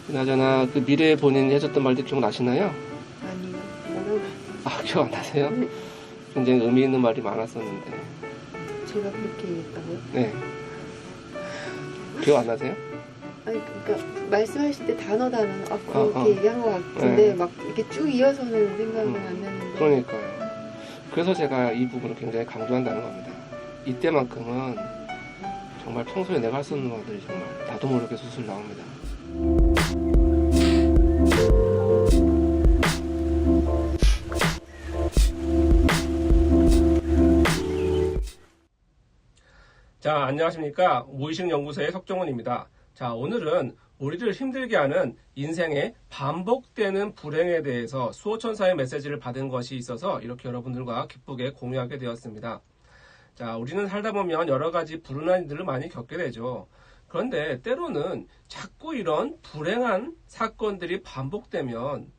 그나저나 그 미래의 본인이 해줬던 말들 기억나시나요? 아니요. 뭐라고? 아, 기억 안 나세요? 굉장히 의미 있는 말이 많았었는데. 제가 그렇게 얘기했다고요? 네. 기억 안 나세요? 아니 그러니까 말씀하실 때 단어 그렇게 얘기한 것 같은데 네. 막 이렇게 쭉 이어서는 생각은 안 나는데. 그러니까요. 그래서 제가 이 부분을 굉장히 강조한다는 겁니다. 이때만큼은 정말 평소에 내가 할 수 없는 것들이 정말 나도 모르게 술술 나옵니다. 자, 안녕하십니까. 무의식 연구소의 석정훈입니다. 자, 오늘은 우리를 힘들게 하는 인생의 반복되는 불행에 대해서 수호천사의 메시지를 받은 것이 있어서 이렇게 여러분들과 기쁘게 공유하게 되었습니다. 자, 우리는 살다 보면 여러 가지 불운한 일들을 많이 겪게 되죠. 그런데 때로는 자꾸 이런 불행한 사건들이 반복되면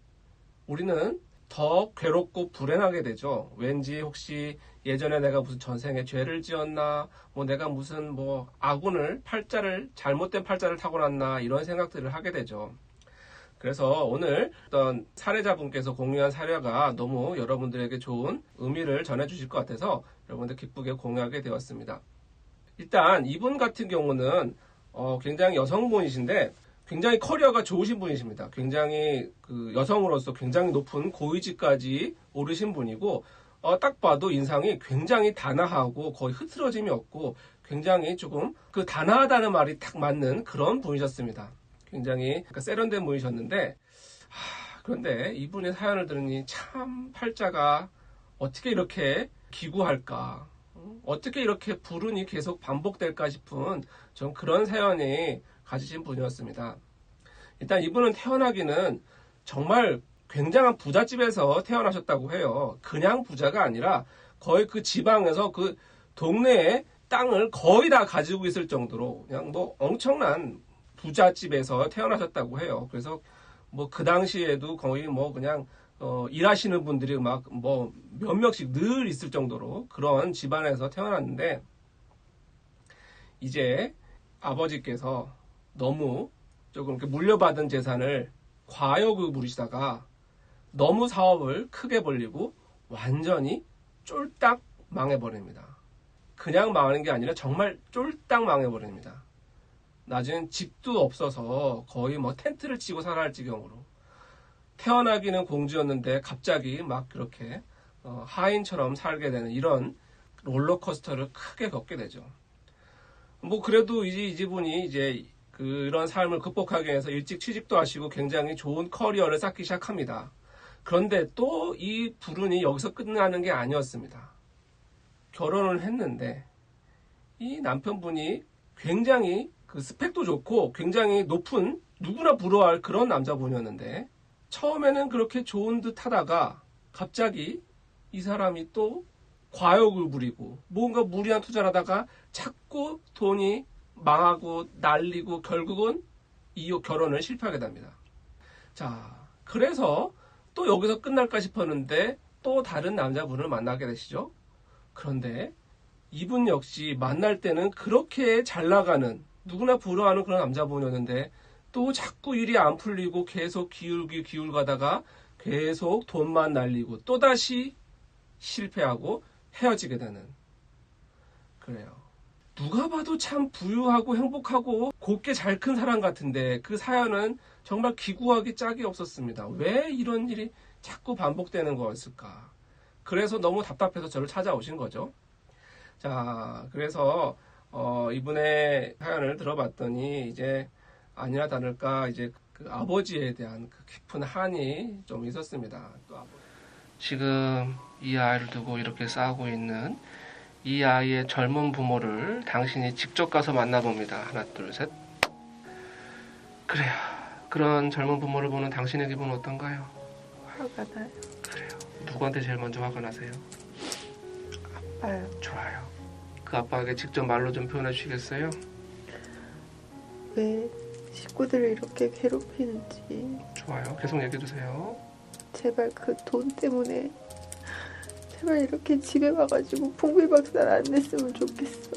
우리는 더 괴롭고 불행하게 되죠. 왠지 혹시 예전에 내가 무슨 전생에 죄를 지었나, 뭐 내가 무슨 뭐 아군을 잘못된 팔자를 타고났나 이런 생각들을 하게 되죠. 그래서 오늘 어떤 사례자분께서 공유한 사례가 너무 여러분들에게 좋은 의미를 전해주실 것 같아서 여러분들 기쁘게 공유하게 되었습니다. 일단 이분 같은 경우는 굉장히 여성분이신데 굉장히 커리어가 좋으신 분이십니다. 굉장히 그 여성으로서 굉장히 높은 고위직까지 오르신 분이고 딱 봐도 인상이 굉장히 단아하고 거의 흐트러짐이 없고 굉장히 조금 그 단아하다는 말이 딱 맞는 그런 분이셨습니다. 굉장히 세련된 분이셨는데 그런데 이분의 사연을 들으니 참 팔자가 어떻게 이렇게 기구할까, 어떻게 이렇게 불운이 계속 반복될까 싶은 좀 그런 사연이 가지신 분이었습니다. 일단 이분은 태어나기는 정말 굉장한 부잣집에서 태어나셨다고 해요. 그냥 부자가 아니라 거의 그 지방에서 그 동네에 땅을 거의 다 가지고 있을 정도로 그냥 뭐 엄청난 부잣집에서 태어나셨다고 해요. 그래서 뭐 그 당시에도 거의 뭐 그냥 일하시는 분들이 막 뭐 몇 명씩 늘 있을 정도로 그런 집안에서 태어났는데 이제 아버지께서 너무 조금 이렇게 물려받은 재산을 과욕을 부리시다가 너무 사업을 크게 벌리고 완전히 쫄딱 망해버립니다. 그냥 망하는 게 아니라 정말 쫄딱 망해버립니다. 나중엔 집도 없어서 거의 뭐 텐트를 치고 살아야 할 지경으로 태어나기는 공주였는데 갑자기 막 그렇게 하인처럼 살게 되는 이런 롤러코스터를 크게 겪게 되죠. 뭐 그래도 이분이 이제 그런 삶을 극복하기 위해서 일찍 취직도 하시고 굉장히 좋은 커리어를 쌓기 시작합니다. 그런데 또 이 불운이 여기서 끝나는 게 아니었습니다. 결혼을 했는데 이 남편분이 굉장히 그 스펙도 좋고 굉장히 높은 누구나 부러워할 그런 남자분이었는데 처음에는 그렇게 좋은 듯 하다가 갑자기 이 사람이 또 과욕을 부리고 뭔가 무리한 투자를 하다가 자꾸 돈이 망하고 날리고 결국은 이 결혼을 실패하게 됩니다. 자, 그래서 또 여기서 끝날까 싶었는데 또 다른 남자분을 만나게 되시죠. 그런데 이분 역시 만날 때는 그렇게 잘 나가는 누구나 부러워하는 그런 남자분이었는데 또 자꾸 일이 안 풀리고 계속 기울 가다가 계속 돈만 날리고 또다시 실패하고 헤어지게 되는, 그래요. 누가 봐도 참 부유하고 행복하고 곱게 잘 큰 사람 같은데 그 사연은 정말 기구하기 짝이 없었습니다. 왜 이런 일이 자꾸 반복되는 거였을까? 그래서 너무 답답해서 저를 찾아오신 거죠. 자, 그래서 이분의 사연을 들어봤더니 이제 아니나 다를까 이제 그 아버지에 대한 그 깊은 한이 좀 있었습니다. 또 지금 이 아이를 두고 이렇게 싸우고 있는 이 아이의 젊은 부모를 당신이 직접 가서 만나봅니다. 하나, 둘, 셋. 그래요. 그런 젊은 부모를 보는 당신의 기분은 어떤가요? 화가 나요. 그래요. 누구한테 제일 먼저 화가 나세요? 아빠요. 좋아요. 그 아빠에게 직접 말로 좀 표현해 주시겠어요? 왜 식구들을 이렇게 괴롭히는지. 좋아요. 계속 얘기해 주세요. 제발 그 돈 때문에 제발 이렇게 집에 와가지고 풍비박살 안 냈으면 좋겠어.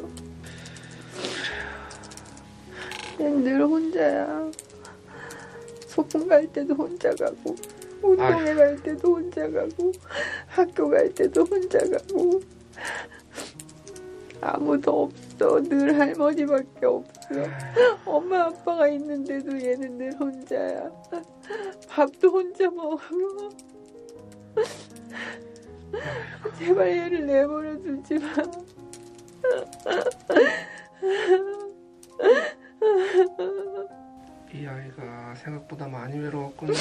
그냥 늘 혼자야. 소풍 갈 때도 혼자 가고 운동회 갈 때도 혼자 가고 학교 갈 때도 혼자 가고 아무도 없어. 늘 할머니밖에 없어. 엄마 아빠가 있는데도 얘는 늘 혼자야. 밥도 혼자 먹어. 제발 얘를 내버려 두지 마. 이 아이가 생각보다 많이 외로웠군요.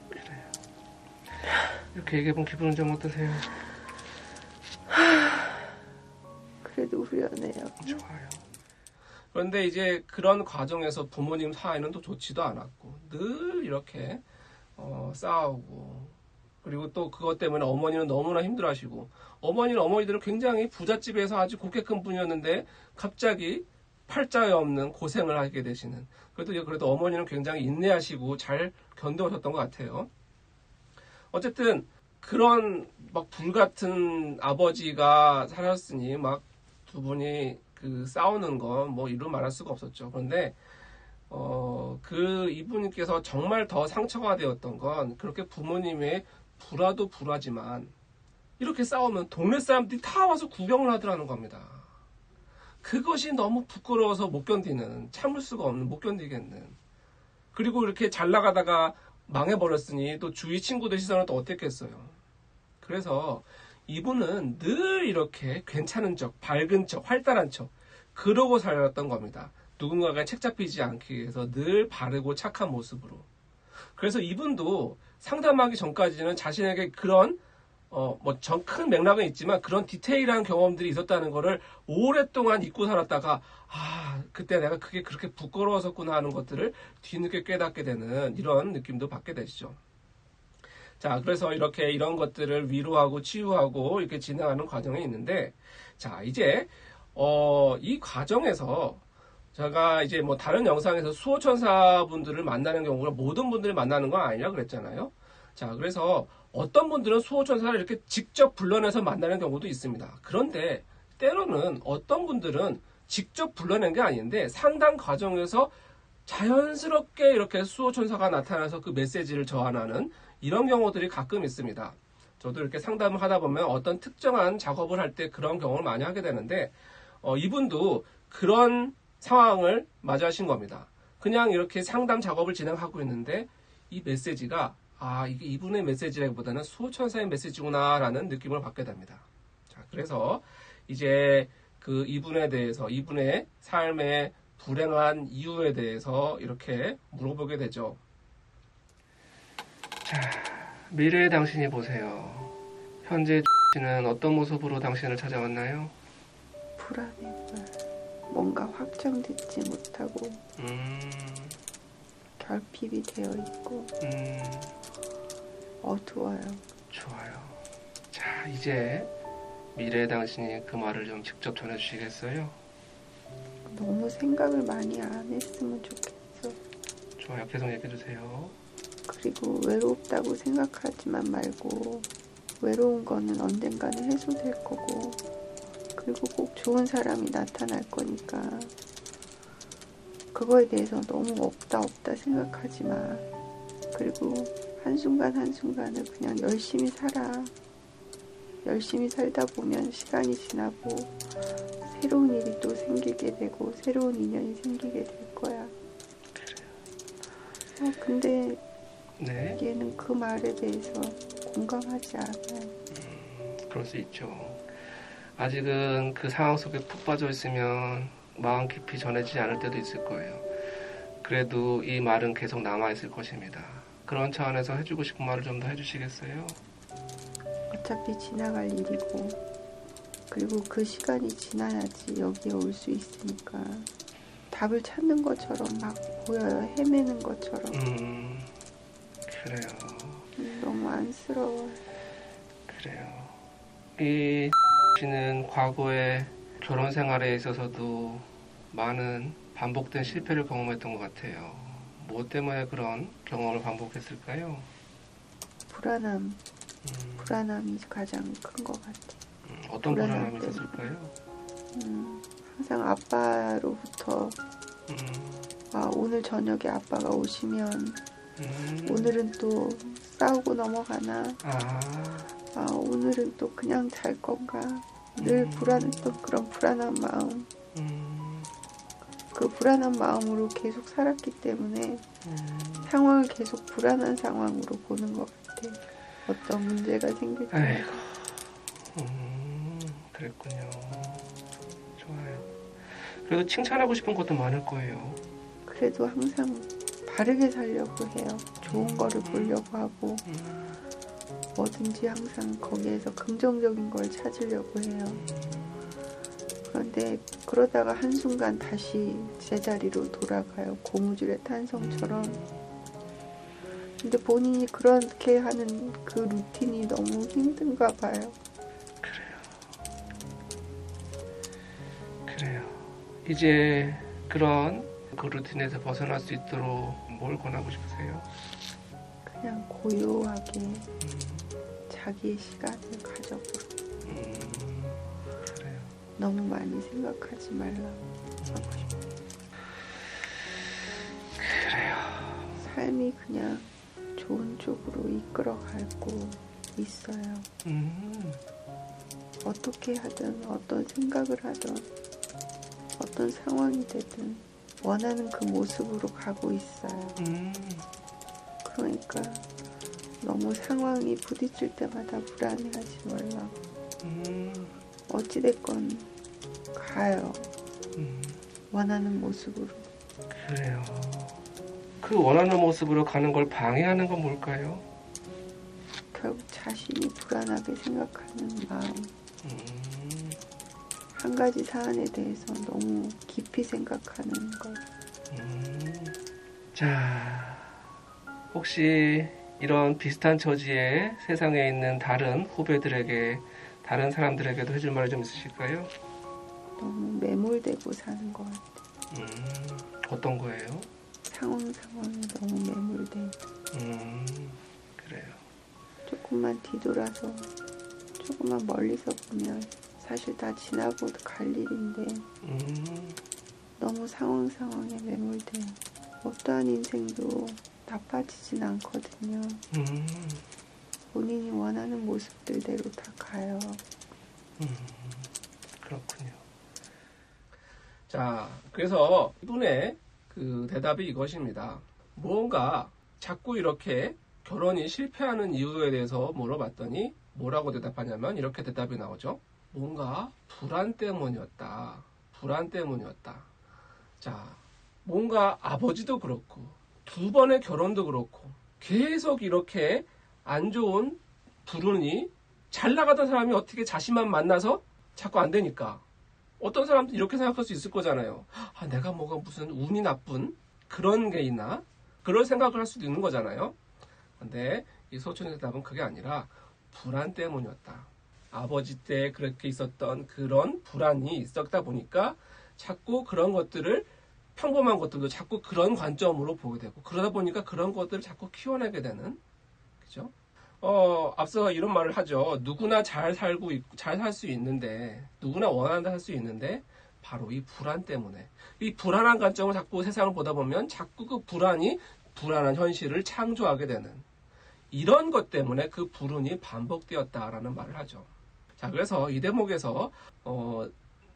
그래요. 이렇게 얘기해본 기분은 좀 어떠세요? 그래도 후련해요. 좋아요. 그런데 이제 그런 과정에서 부모님 사이는 또 좋지도 않았고 늘 이렇게 싸우고, 그리고 또 그것 때문에 어머니는 너무나 힘들어하시고, 어머니는 어머니들은 굉장히 부잣집에서 아주 곱게 큰 분이었는데 갑자기 팔자에 없는 고생을 하게 되시는, 그래도 어머니는 굉장히 인내하시고 잘 견뎌오셨던 것 같아요. 어쨌든 그런 막 불같은 아버지가 살았으니 막 두 분이 그 싸우는 건 뭐 이루 말할 수가 없었죠. 그런데 그 이분께서 정말 더 상처가 되었던 건, 그렇게 부모님의 불화도 불화지만 이렇게 싸우면 동네 사람들이 다 와서 구경을 하더라는 겁니다. 그것이 너무 부끄러워서 못 견디는, 참을 수가 없는, 못 견디겠는. 그리고 이렇게 잘 나가다가 망해버렸으니 또 주위 친구들 시선은 또 어땠겠어요. 그래서 이분은 늘 이렇게 괜찮은 척, 밝은 척, 활달한 척 그러고 살았던 겁니다. 누군가가 책 잡히지 않기 위해서 늘 바르고 착한 모습으로. 그래서 이분도 상담하기 전까지는 자신에게 그런 큰 맥락은 있지만 그런 디테일한 경험들이 있었다는 거를 오랫동안 잊고 살았다가, 그때 내가 그게 그렇게 부끄러웠었구나 하는 것들을 뒤늦게 깨닫게 되는 이런 느낌도 받게 되시죠. 자, 그래서 이렇게 이런 것들을 위로하고 치유하고 이렇게 진행하는 과정이 있는데, 자, 이제 이 과정에서 제가 이제 뭐 다른 영상에서 수호천사분들을 만나는 경우가 모든 분들이 만나는 건 아니라 그랬잖아요. 자, 그래서 어떤 분들은 수호천사를 이렇게 직접 불러내서 만나는 경우도 있습니다. 그런데 때로는 어떤 분들은 직접 불러낸 게 아닌데 상담 과정에서 자연스럽게 이렇게 수호천사가 나타나서 그 메시지를 전하는 이런 경우들이 가끔 있습니다. 저도 이렇게 상담을 하다 보면 어떤 특정한 작업을 할 때 그런 경험을 많이 하게 되는데, 이분도 그런 상황을 맞이하신 겁니다. 그냥 이렇게 상담 작업을 진행하고 있는데 이 메시지가 이게 이분의 메시지라기보다는 수호천사의 메시지구나 라는 느낌을 받게 됩니다. 자, 그래서 이제 그 이분에 대해서, 이분의 삶의 불행한 이유에 대해서 이렇게 물어보게 되죠. 자, 미래의 당신이 보세요. 현재 당신은 어떤 모습으로 당신을 찾아왔나요? 불안해. 뭔가 확정되지 못하고 결핍이 되어 있고 어두워요. 좋아요. 자, 이제 미래의 당신이 그 말을 좀 직접 전해주시겠어요? 너무 생각을 많이 안 했으면 좋겠어. 좋아요. 계속 얘기해주세요. 그리고 외롭다고 생각하지만 말고, 외로운 거는 언젠가는 해소될 거고, 그리고 꼭 좋은 사람이 나타날 거니까 그거에 대해서 너무 없다 생각하지 마. 그리고 한순간 한순간을 그냥 열심히 살아. 열심히 살다 보면 시간이 지나고 새로운 일이 또 생기게 되고 새로운 인연이 생기게 될 거야. 근데 네. 얘는 그 말에 대해서 공감하지 않아요. 그럴 수 있죠. 아직은 그 상황 속에 푹 빠져 있으면 마음 깊이 전해지지 않을 때도 있을 거예요. 그래도 이 말은 계속 남아있을 것입니다. 그런 차원에서 해주고 싶은 말을 좀 더 해주시겠어요? 어차피 지나갈 일이고, 그리고 그 시간이 지나야지 여기에 올 수 있으니까 답을 찾는 것처럼 막 보여요. 헤매는 것처럼. 그래요. 너무 안쓰러워요. 그래요. 이 씨는 과거에 결혼 생활에 있어서도 많은 반복된 실패를 경험했던 것 같아요. 뭐 때문에 그런 경험을 반복했을까요? 불안함이 가장 큰 것 같아요. 어떤 불안함이 있었을까요? 항상 아빠로부터 아, 오늘 저녁에 아빠가 오시면 오늘은 또 싸우고 넘어가나, 아, 오늘은 또 그냥 잘 건가, 늘 불안했던 그런 불안한 마음, 그 불안한 마음으로 계속 살았기 때문에 상황을 계속 불안한 상황으로 보는 것 같아. 어떤 문제가 생길 때. 그랬군요. 좋아요. 그래도 칭찬하고 싶은 것도 많을 거예요. 그래도 항상 바르게 살려고 해요. 좋은 거를 보려고 하고 뭐든지 항상 거기에서 긍정적인 걸 찾으려고 해요. 그런데 그러다가 한순간 다시 제자리로 돌아가요. 고무줄의 탄성처럼. 근데 본인이 그렇게 하는 그 루틴이 너무 힘든가 봐요. 그래요. 이제 그런 그 루틴에서 벗어날 수 있도록 뭘 권하고 싶으세요? 그냥 고요하게 자기의 시간을 가져보라. 그래요. 너무 많이 생각하지 말라. 그래요. 삶이 그냥 좋은 쪽으로 이끌어가고 있어요. 어떻게 하든 어떤 생각을 하든 어떤 상황이 되든 원하는 그 모습으로 가고 있어요. 그러니까 너무 상황이 부딪힐 때마다 불안해하지 말라고. 어찌됐건 가요. 원하는 모습으로. 그래요. 그 원하는 모습으로 가는 걸 방해하는 건 뭘까요? 결국 자신이 불안하게 생각하는 마음. 한 가지 사안에 대해서 너무 깊이 생각하는 것. 자, 혹시 이런 비슷한 처지에 세상에 있는 다른 후배들에게, 다른 사람들에게도 해줄 말이 좀 있으실까요? 너무 매몰되고 사는 것 같아요. 어떤 거예요? 상황에 너무 매몰돼. 그래요. 조금만 뒤돌아서 조금만 멀리서 보면 사실 다 지나고 갈 일인데 너무 상황에 매몰돼요. 어떠한 인생도 나빠지진 않거든요. 본인이 원하는 모습들대로 다 가요. 그렇군요. 자, 그래서 이분의 그 대답이 이것입니다. 무언가 자꾸 이렇게 결혼이 실패하는 이유에 대해서 물어봤더니 뭐라고 대답하냐면 이렇게 대답이 나오죠. 뭔가 불안 때문이었다. 불안 때문이었다. 자, 뭔가 아버지도 그렇고 두 번의 결혼도 그렇고 계속 이렇게 안 좋은 불운이 잘 나가던 사람이 어떻게 자신만 만나서 자꾸 안 되니까 어떤 사람도 이렇게 생각할 수 있을 거잖아요. 아, 내가 뭐가 무슨 운이 나쁜 그런 게 있나? 그런 생각을 할 수도 있는 거잖아요. 근데 이 소춘의 대답은 그게 아니라 불안 때문이었다. 아버지 때 그렇게 있었던 그런 불안이 있었다 보니까 자꾸 그런 것들을 평범한 것들도 자꾸 그런 관점으로 보게 되고 그러다 보니까 그런 것들을 자꾸 키워내게 되는 그죠? 앞서 이런 말을 하죠. 누구나 잘 살고 잘 살 수 있는데 누구나 원한다 할 수 있는데 바로 이 불안 때문에 이 불안한 관점을 자꾸 세상을 보다 보면 자꾸 그 불안이 불안한 현실을 창조하게 되는 이런 것 때문에 그 불운이 반복되었다라는 말을 하죠. 자, 그래서 이 대목에서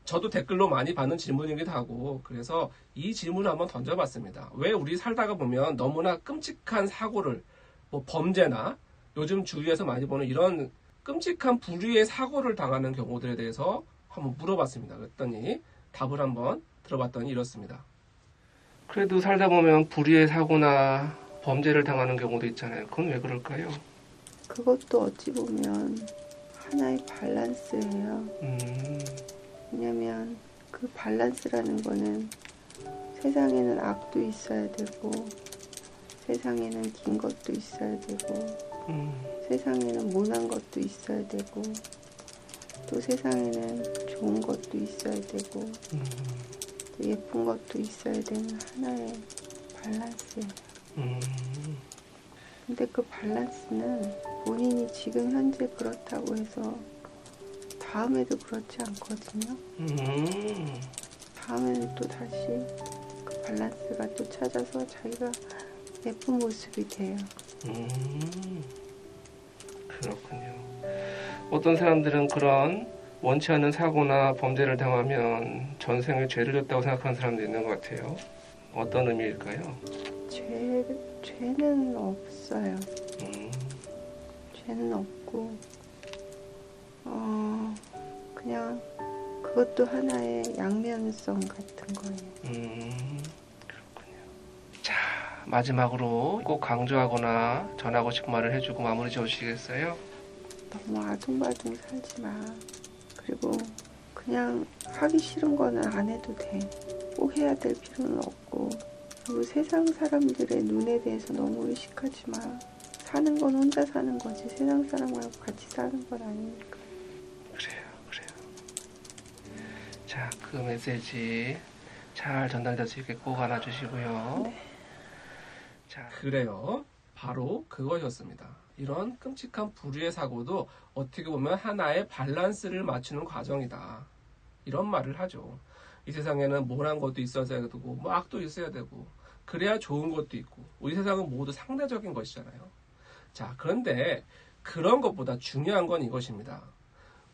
저도 댓글로 많이 받는 질문이기도 하고 그래서 이 질문을 한번 던져봤습니다. 왜 우리 살다가 보면 너무나 끔찍한 사고를 뭐 범죄나 요즘 주위에서 많이 보는 이런 끔찍한 불의의 사고를 당하는 경우들에 대해서 한번 물어봤습니다. 그랬더니 답을 한번 들어봤더니 이렇습니다. 그래도 살다 보면 불의의 사고나 범죄를 당하는 경우도 있잖아요. 그건 왜 그럴까요? 그것도 어찌 보면 하나의 밸런스예요. 왜냐면 그 밸런스라는 거는 세상에는 악도 있어야 되고 세상에는 긴 것도 있어야 되고 세상에는 모난 것도 있어야 되고 또 세상에는 좋은 것도 있어야 되고 또 예쁜 것도 있어야 되는 하나의 밸런스예요. 근데 그 밸런스는 본인이 지금 현재 그렇다고 해서 다음에도 그렇지 않거든요. 다음에는 또 다시 그 밸런스가 또 찾아서 자기가 예쁜 모습이 돼요. 그렇군요. 어떤 사람들은 그런 원치 않는 사고나 범죄를 당하면 전생에 죄를 졌다고 생각하는 사람도 있는 것 같아요. 어떤 의미일까요? 죄는 없어요. 음, 죄는 없고, 그냥 그것도 하나의 양면성 같은 거예요. 그렇군요. 자, 마지막으로 꼭 강조하거나 전하고 싶은 말을 해주고 마무리 지어주시겠어요? 너무 아둥바둥 살지 마. 그리고 그냥 하기 싫은 거는 안 해도 돼. 꼭 해야 될 필요는 없고. 그리고 세상 사람들의 눈에 대해서 너무 의식하지 마. 사는 건 혼자 사는 거지. 세상 사람하고 같이 사는 건 아니니까. 그래요. 자, 그 메시지 잘 전달될 수 있게 꼭 안아주시고요. 네. 자, 그래요. 바로 그것이었습니다. 이런 끔찍한 불의의 사고도 어떻게 보면 하나의 밸런스를 맞추는 과정이다. 이런 말을 하죠. 이 세상에는 모난 것도 있어야 되고 뭐 악도 있어야 되고 그래야 좋은 것도 있고 우리 세상은 모두 상대적인 것이잖아요. 자, 그런데 그런 것보다 중요한 건 이것입니다.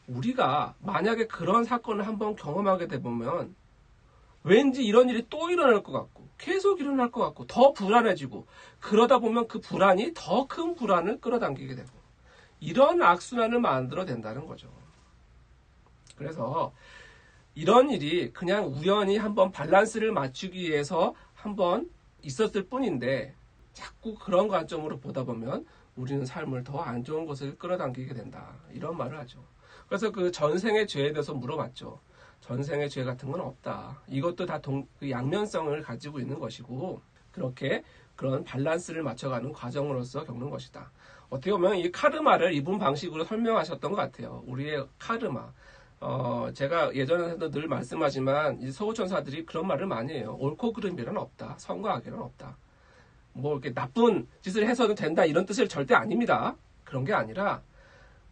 우리가 만약에 그런 사건을 한번 경험하게 되보면 왠지 이런 일이 또 일어날 것 같고 계속 일어날 것 같고 더 불안해지고 그러다 보면 그 불안이 더 큰 불안을 끌어당기게 되고 이런 악순환을 만들어낸다는 거죠. 그래서 이런 일이 그냥 우연히 한번 밸런스를 맞추기 위해서 한번 있었을 뿐인데 자꾸 그런 관점으로 보다 보면 우리는 삶을 더 안 좋은 것을 끌어당기게 된다. 이런 말을 하죠. 그래서 그 전생의 죄에 대해서 물어봤죠. 전생의 죄 같은 건 없다. 이것도 다 그 양면성을 가지고 있는 것이고 그렇게 그런 밸런스를 맞춰가는 과정으로서 겪는 것이다. 어떻게 보면 이 카르마를 이분 방식으로 설명하셨던 것 같아요. 우리의 카르마. 제가 예전에도 늘 말씀하지만 이 서구천사들이 그런 말을 많이 해요. 옳고 그름이란 없다. 선과 악이란 없다. 뭐 이렇게 나쁜 짓을 해서는 된다 이런 뜻을 절대 아닙니다. 그런 게 아니라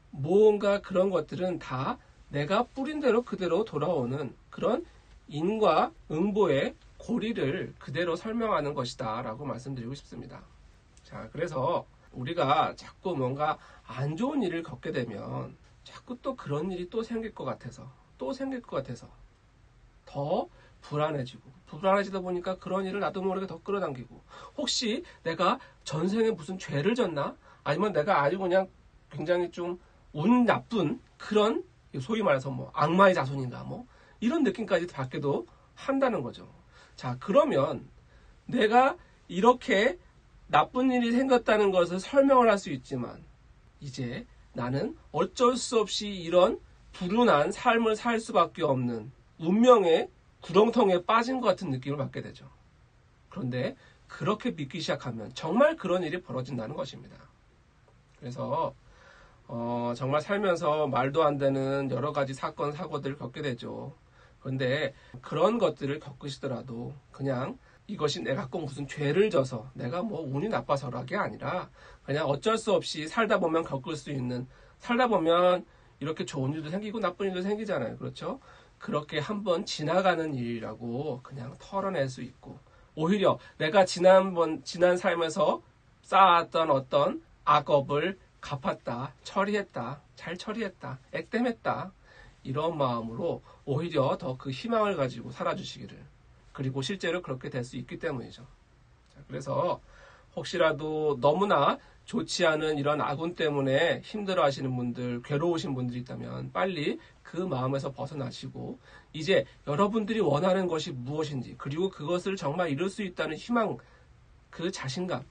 뭔가 그런 것들은 다 내가 뿌린 대로 그대로 돌아오는 그런 인과 응보의 고리를 그대로 설명하는 것이다 라고 말씀드리고 싶습니다. 자, 그래서 우리가 자꾸 뭔가 안 좋은 일을 겪게 되면 자꾸 또 그런 일이 또 생길 것 같아서 더 불안해지다 보니까 그런 일을 나도 모르게 더 끌어당기고 혹시 내가 전생에 무슨 죄를 졌나? 아니면 내가 아주 그냥 굉장히 좀 운 나쁜 그런 소위 말해서 뭐 악마의 자손인가 뭐 이런 느낌까지 받기도 한다는 거죠. 자, 그러면 내가 이렇게 나쁜 일이 생겼다는 것을 설명을 할 수 있지만 이제 나는 어쩔 수 없이 이런 불운한 삶을 살 수밖에 없는 운명의 구렁텅이에 빠진 것 같은 느낌을 받게 되죠. 그런데 그렇게 믿기 시작하면 정말 그런 일이 벌어진다는 것입니다. 그래서 정말 살면서 말도 안 되는 여러 가지 사건, 사고들을 겪게 되죠. 그런데 그런 것들을 겪으시더라도 그냥 이것이 내가 꼭 무슨 죄를 져서 내가 뭐 운이 나빠서라게 아니라 그냥 어쩔 수 없이 살다 보면 겪을 수 있는 살다 보면 이렇게 좋은 일도 생기고 나쁜 일도 생기잖아요. 그렇죠? 그렇게 한번 지나가는 일이라고 그냥 털어낼 수 있고 오히려 내가 지난 삶에서 쌓았던 어떤 악업을 갚았다, 잘 처리했다, 액땜했다 이런 마음으로 오히려 더 그 희망을 가지고 살아주시기를 그리고 실제로 그렇게 될 수 있기 때문이죠. 자, 그래서 혹시라도 너무나 좋지 않은 이런 아군 때문에 힘들어하시는 분들, 괴로우신 분들이 있다면 빨리 그 마음에서 벗어나시고 이제 여러분들이 원하는 것이 무엇인지 그리고 그것을 정말 이룰 수 있다는 희망, 그 자신감,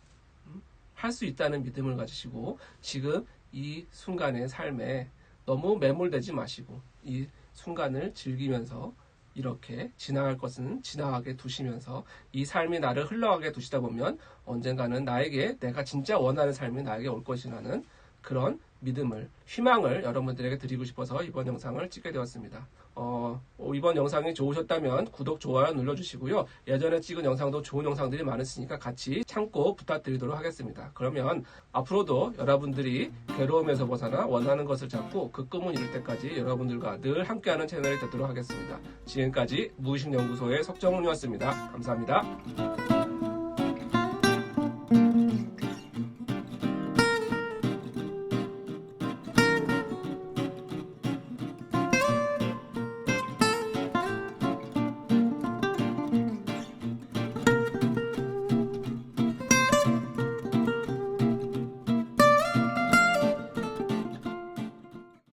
할 수 있다는 믿음을 가지시고 지금 이 순간의 삶에 너무 매몰되지 마시고 이 순간을 즐기면서 이렇게 지나갈 것은 지나가게 두시면서 이 삶이 나를 흘러가게 두시다 보면 언젠가는 나에게 내가 진짜 원하는 삶이 나에게 올 것이라는 그런 믿음을, 희망을 여러분들에게 드리고 싶어서 이번 영상을 찍게 되었습니다. 이번 영상이 좋으셨다면 구독, 좋아요 눌러주시고요. 예전에 찍은 영상도 좋은 영상들이 많으시니까 같이 참고 부탁드리도록 하겠습니다. 그러면 앞으로도 여러분들이 괴로움에서 벗어나 원하는 것을 잡고 그 꿈을 이룰 때까지 여러분들과 늘 함께하는 채널이 되도록 하겠습니다. 지금까지 무의식연구소의 석정훈이었습니다. 감사합니다.